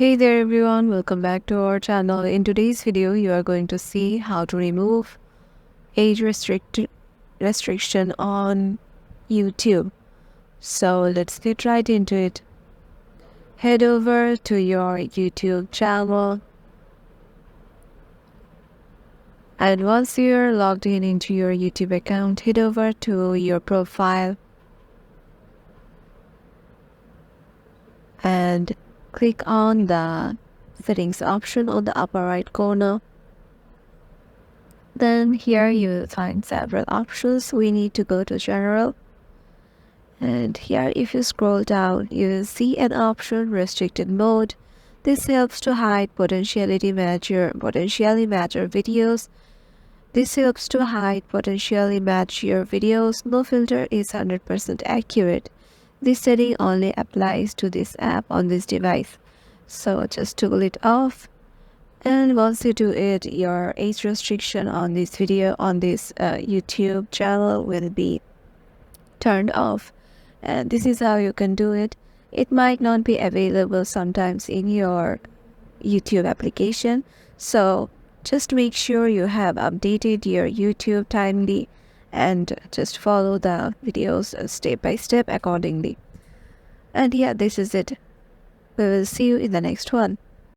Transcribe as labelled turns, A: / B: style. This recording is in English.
A: Hey there everyone, welcome back to our channel. In today's video, you are going to see how to remove age restriction on YouTube. So let's get right into it. Head over to your YouTube channel. And once you're logged in into your YouTube account, head over to your profile and click on the settings option on the upper right corner. Then here you find several options. We need to go to general, and here if you scroll down you will see an option restricted mode. This helps to hide potentially mature videos. No filter is 100% accurate. This setting only applies to this app on this device, so just toggle it off. And once you do it, your age restriction on this YouTube channel will be turned off. And this is how you can do it. It might not be available sometimes in your YouTube application, so just make sure you have updated your YouTube timely and just follow the videos step by step accordingly. And yeah, this is it. We will see you in the next one.